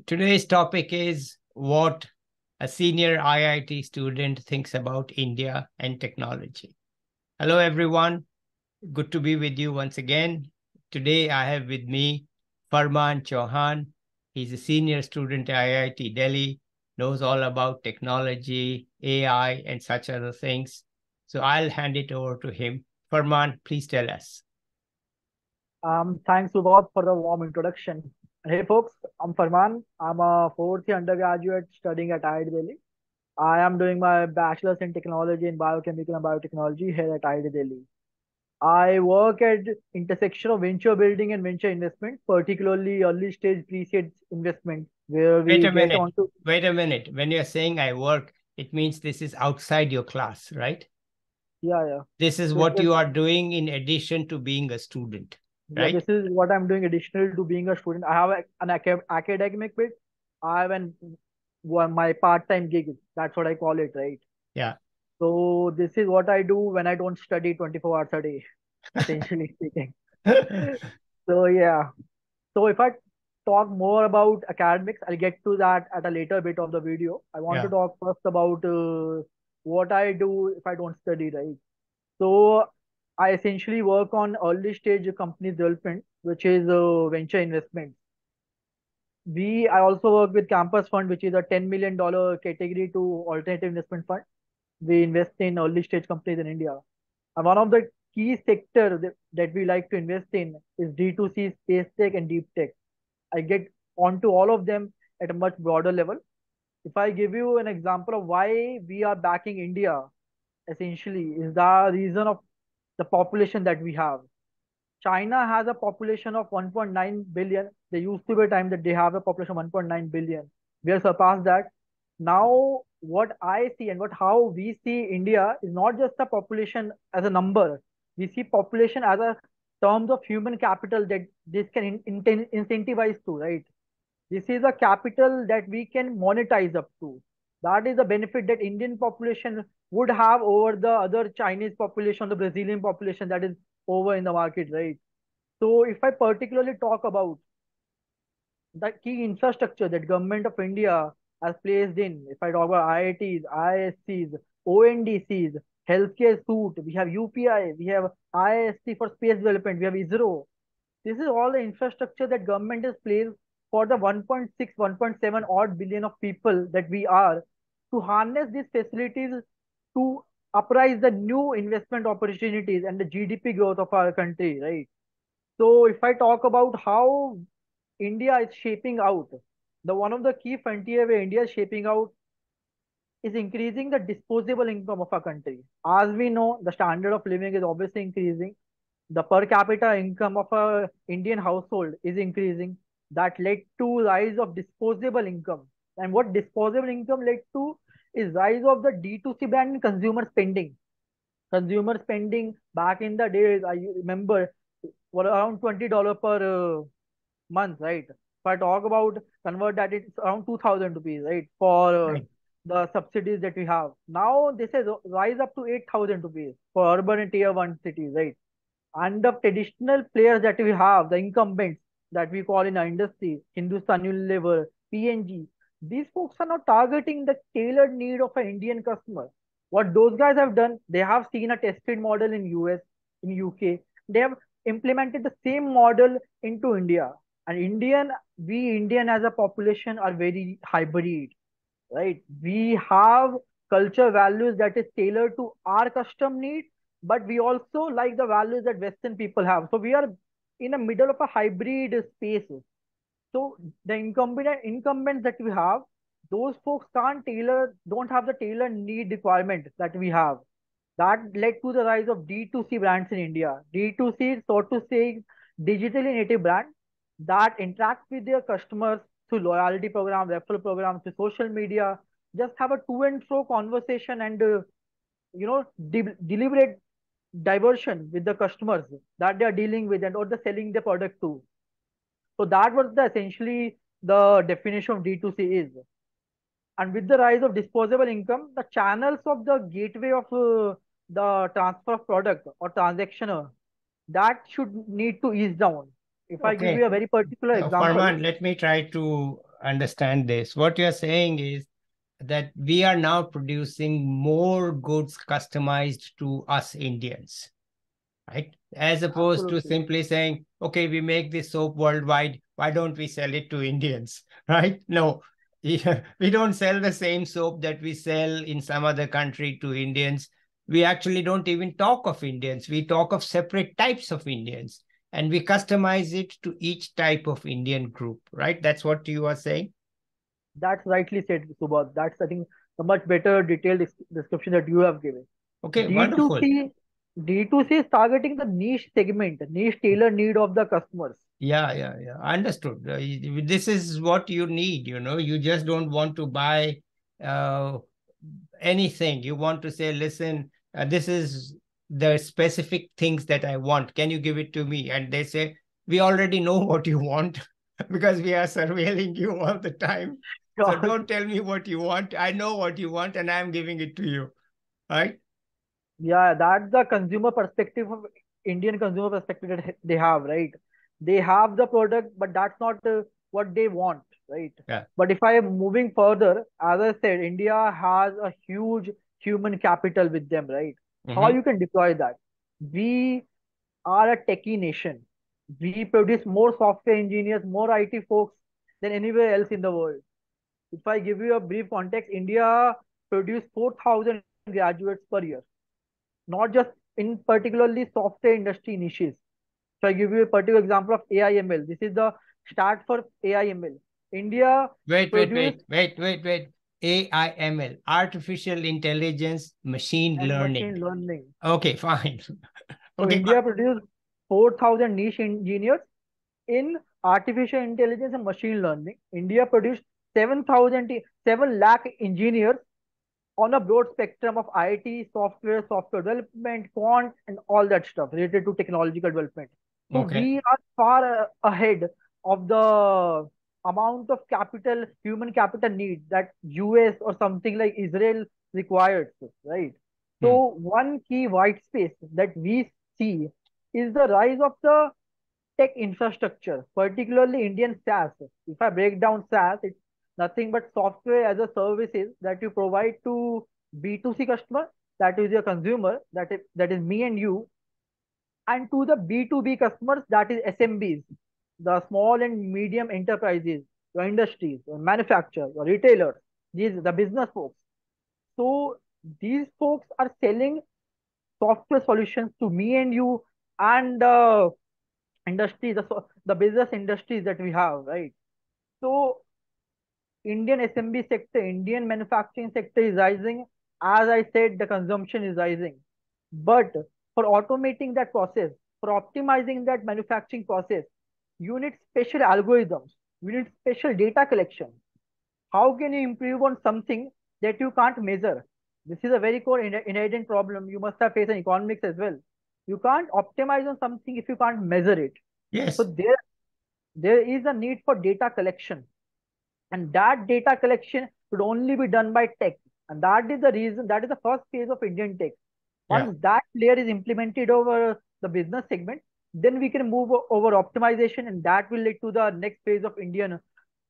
Today's topic is what a senior IIT student thinks about India and technology. Hello, everyone. Good to be with you once again. Today, I have with me Farman Chauhan. He's a senior student at IIT Delhi, knows all about technology, AI, and such other things. So I'll hand it over to him. Farman, please tell us. Thanks, Subodh, for the warm introduction. Hey, folks, I'm Farman. I'm a fourth-year undergraduate studying at IIT Delhi. I am doing my bachelor's in technology in biochemical and biotechnology here at IIT Delhi. I work at intersection of venture building and venture investment, particularly early stage pre-seed investment, where Wait we a get minute. onto. Wait a minute. When you're saying I work, it means this is outside your class, right? Yeah. This is This what is you are doing in addition to being a student, yeah. right? This is what I'm doing additional to being a student. I have an academic bit. I have my part-time gig. That's what I call it, right? Yeah. So this is what I do when I don't study 24 hours a day, essentially speaking. So yeah. So if I talk more about academics, I'll get to that at a later bit of the video. I want to Yeah. talk first about what I do if I don't study, right? So I essentially work on early stage company development, which is venture investment. I also work with Campus Fund, which is a $10 million category to alternative investment fund. We invest in early stage companies in India. And one of the key sectors that we like to invest in is D2C, space tech, and deep tech. I get onto all of them at a much broader level. If I give you an example of why we are backing India, essentially, is the reason of the population that we have. China has a population of 1.9 billion. There used to be a time that they have a population of 1.9 billion. We have surpassed that. Now, what I see and what how we see India is not just a population as a number. We see population as a terms of human capital that this can incentivize to, right? This is a capital that we can monetize up to. That is the benefit that Indian population would have over the other Chinese population, the Brazilian population that is over in the market, right? So if I particularly talk about the key infrastructure that government of India has placed in, if I talk about IITs, ISCs, ONDCs, healthcare suite, we have UPI, we have ISC for space development, we have ISRO. This is all the infrastructure that government has placed for the 1.6, 1.7 odd billion of people that we are to harness these facilities to uprise the new investment opportunities and the GDP growth of our country, right? So if I talk about how India is shaping out, the one of the key frontier where India is shaping out is increasing the disposable income of our country. As we know, the standard of living is obviously increasing. The per capita income of a Indian household is increasing. That led to rise of disposable income. And what disposable income led to is rise of the D2C brand and consumer spending. Consumer spending back in the days, I remember, were around $20 per month, right? If I talk about convert that, it's around 2,000 rupees, right? For Right. the subsidies that we have. Now this has rise up to 8,000 rupees for urban and tier one cities, right? And the traditional players that we have, the incumbents that we call in our industry, Hindustan Unilever, P&G, these folks are not targeting the tailored need of an Indian customer. What those guys have done, they have seen a tested model in US, in UK. They have implemented the same model into India. And we Indian as a population are very hybrid, right? We have culture values that is tailored to our custom needs, but we also like the values that Western people have. So we are in the middle of a hybrid space. So the incumbents that we have, those folks don't have the tailored need requirement that we have. That led to the rise of D2C brands in India. D2C, so to say, digitally native brand that interacts with their customers through loyalty program, referral programs, through social media, just have a to and fro conversation and deliberate diversion with the customers that they are dealing with and or the selling the product to. So that was the essentially the definition of D2C is. And with the rise of disposable income, the channels of the gateway of the transfer of product or transaction that should need to ease down. If I give Okay. you a very particular example, Farman, let me try to understand this. What you're saying is that we are now producing more goods customized to us Indians, right? As opposed to Absolutely. simply saying, okay, we make this soap worldwide. Why don't we sell it to Indians, right? No, we don't sell the same soap that we sell in some other country to Indians. We actually don't even talk of Indians. We talk of separate types of Indians and we customize it to each type of Indian group, right? That's what you are saying. That's rightly said, Subhash. That's, I think, a much better detailed description that you have given. Okay, wonderful. D2C, D2C is targeting the niche segment, niche tailor need of the customers. Yeah. Understood. This is what you need, you know. You just don't want to buy uh, anything. You want to say, listen, this is the specific things that I want. Can you give it to me? And they say, we already know what you want because we are surveilling you all the time. So Sure. don't tell me what you want. I know what you want and I'm giving it to you. Right? Yeah, that's the consumer perspective of Indian consumer perspective that they have, right? They have the product, but that's not what they want, right? Yeah. But if I am moving further, as I said, India has a huge human capital with them, right? How Mm-hmm. you can deploy that? We are a techie nation. We produce more software engineers, more IT folks than anywhere else in the world. If I give you a brief context, India produces 4,000 graduates per year, not just in particularly software industry niches. So I give you a particular example of AI/ML. This is the start for AI/ML. India Wait, wait, produced wait, wait, wait, wait. AIML, artificial intelligence, machine and learning. machine learning. Okay, fine. So Okay, India produced 4,000 niche engineers in artificial intelligence and machine learning. India produced 7 lakh engineers on a broad spectrum of IT, software development, quant, and all that stuff related to technological development. So okay. we are far ahead of the amount of capital, human capital need that US or something like Israel requires, right? Hmm. So one key white space that we see is the rise of the tech infrastructure, particularly Indian SaaS. If I break down SaaS, it's nothing but software as a services that you provide to B2C customer, that is your consumer, that is me and you, and to the B2B customers, that is SMBs, the small and medium enterprises, your industries, your manufacturers, your retailers, these the business folks. So these folks are selling software solutions to me and you and industry, the business industries that we have, right? So Indian SMB sector, Indian manufacturing sector is rising. As I said, the consumption is rising. But for automating that process, for optimizing that manufacturing process, you need special algorithms. You need special data collection. How can you improve on something that you can't measure? This is a very core inherent problem you must have faced in economics as well. You can't optimize on something if you can't measure it. So Yes. there is a need for data collection, and that data collection should only be done by tech, and that is the reason, that is the first phase of Indian tech. Yeah. Once that layer is implemented over the business segment, then we can move over optimization, and that will lead to the next phase of Indian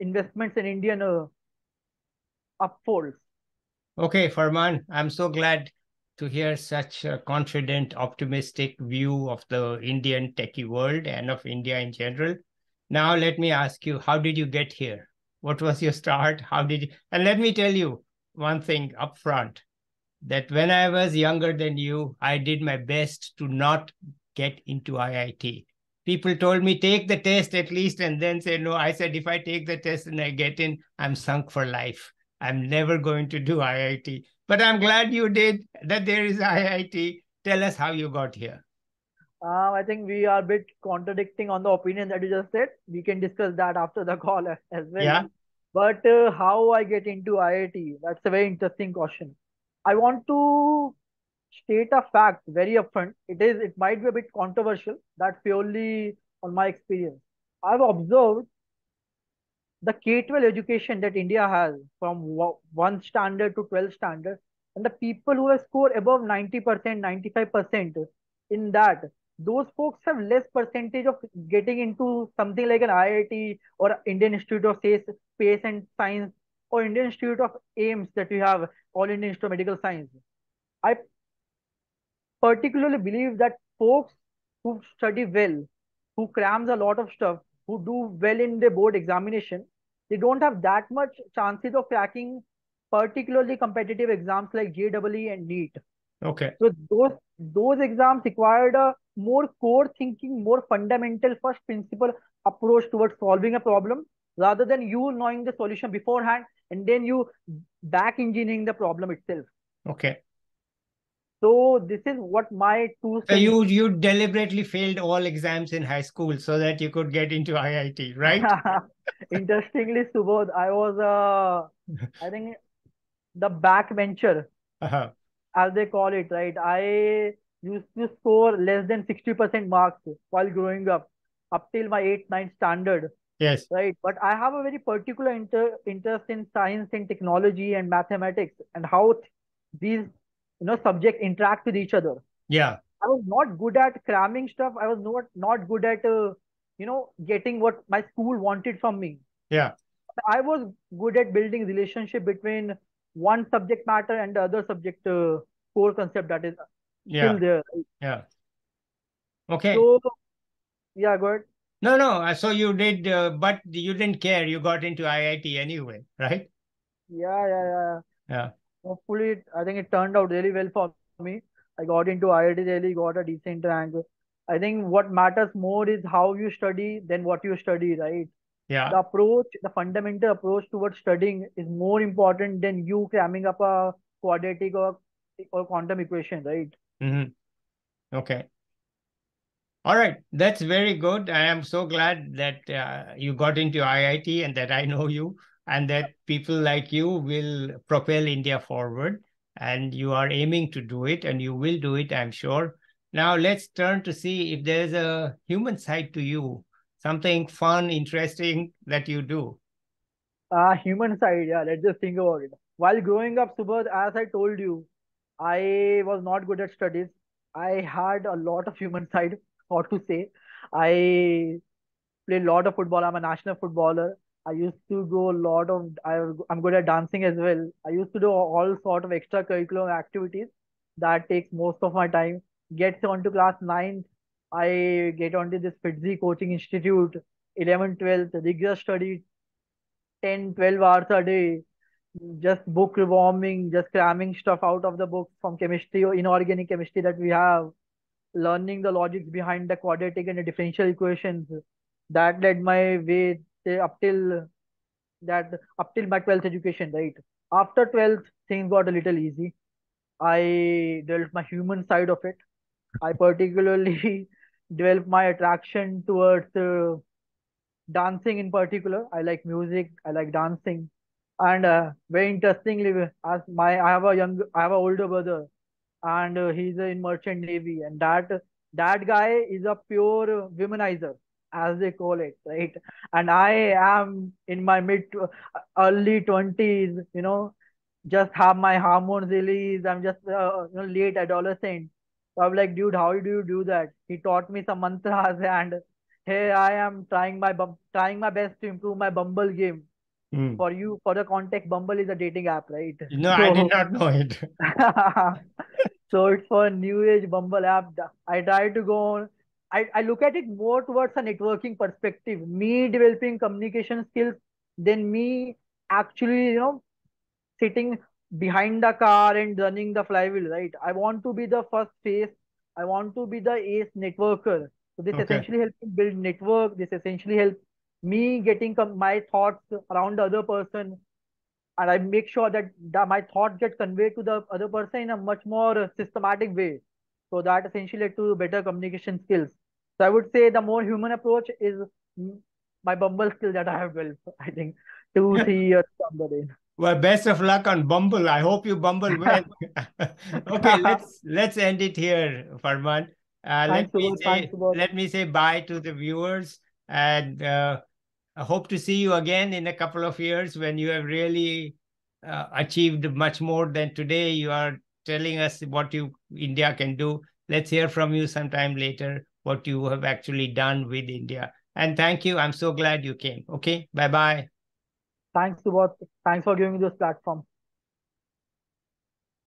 investments and Indian upfolds. Okay, Farman, I'm so glad to hear such a confident, optimistic view of the Indian techie world and of India in general. Now, let me ask you, how did you get here? What was your start? How did you? And let me tell you one thing upfront that when I was younger than you, I did my best to not get into IIT. People told me, take the test at least, and then say no. I said, if I take the test and I get in, I'm sunk for life. I'm never going to do IIT. But I'm glad you did, that there is IIT. Tell us how you got here. I think we are a bit contradicting on the opinion that you just said. We can discuss that after the call as well. Yeah. But how I get into IIT, that's a very interesting question. I want to state a fact very upfront. It might be a bit controversial. That's purely on my experience. I've observed the K-12 education that India has from one standard to 12 standard, and the people who have scored above 90%, 95% in that. those folks have less percentage of getting into something like an IIT or Indian Institute of Space and Science or Indian Institute of AIMS that we have, All Indian Institute of Medical Science. I particularly believe that folks who study well, who crams a lot of stuff, who do well in the board examination, they don't have that much chances of cracking particularly competitive exams like JEE and NEET. Okay. So those exams required a more core thinking, more fundamental first principle approach towards solving a problem rather than you knowing the solution beforehand and then you back engineering the problem itself. Okay. So this is what my two So cents. you deliberately failed all exams in high school so that you could get into IIT, right? Interestingly, Subodh, I was I think the backbencher, Uh-huh. as they call it, right? I used to score less than 60% marks while growing up till my 8th, 9th standard, Yes. right? But I have a very particular interest in science and technology and mathematics and how these subjects interact with each other. Yeah. I was not good at cramming stuff. I was not good at getting what my school wanted from me. Yeah. I was good at building relationship between one subject matter and the other subject core concept that is still Yeah. there. Yeah. Okay. So yeah, good. No, no. So you did, but you didn't care. You got into IIT anyway, right? Yeah, yeah, yeah. Yeah. Hopefully, I think it turned out really well for me. I got into IIT Delhi, got a decent rank. I think what matters more is how you study than what you study, right? Yeah. The approach, the fundamental approach towards studying is more important than you cramming up a quadratic or quantum equation, right? Hmm. Okay. All right. That's very good. I am so glad that you got into IIT and that I know you and that people like you will propel India forward and you are aiming to do it and you will do it, I'm sure. Now let's turn to see if there's a human side to you, something fun, interesting that you do. Human side, yeah, let's just think about it. While growing up, Subodh, as I told you, I was not good at studies. I had a lot of human side, what to say. I played a lot of football. I'm a national footballer. I used to go a lot of, I'm good at dancing as well. I used to do all sort of extracurricular activities that takes most of my time. Gets on to class 9th, I get onto this FITZI coaching institute, 11th, 12th, rigorous study, 10, 12 hours a day, just book warming, just cramming stuff out of the book from chemistry or inorganic chemistry that we have, learning the logics behind the quadratic and the differential equations. That led my way up till my 12th education, right? After 12th, things got a little easy. I developed my human side of it. I particularly developed my attraction towards dancing in particular. I like music, I like dancing. And very interestingly, as my I have a older brother, and he's in merchant navy, and that guy is a pure womanizer, as they call it, right? And I am in my early 20s, just have my hormones released. I'm just late adolescent. So I'm like, dude, how do you do that? He taught me some mantras, and here I am trying my best to improve my Bumble game. Hmm. For the context, Bumble is a dating app, right? No, I did So not know it. so it's for a new age Bumble app. I try to go on. I look at it more towards a networking perspective, me developing communication skills than me actually, sitting behind the car and running the flywheel, right? I want to be the first face. I want to be the ace networker. So this Okay. essentially helps me build network. This essentially helps me getting my thoughts around the other person, and I make sure that my thoughts get conveyed to the other person in a much more systematic way. So that essentially led to better communication skills. So I would say the more human approach is mm, my Bumble skill that I have built. I think 2, 3 years down the lane. Well, best of luck on Bumble. I hope you Bumble well. Okay, let's end it here, Farman. Thanks, Subodh. Thanks, Subodh. Let me say bye to the viewers, and I hope to see you again in a couple of years when you have really achieved much more than today. You are telling us what you India can do. Let's hear from you sometime later what you have actually done with India. And thank you. I'm so glad you came. Okay. Bye-bye. Thanks, Subodh. Thanks for giving me this platform.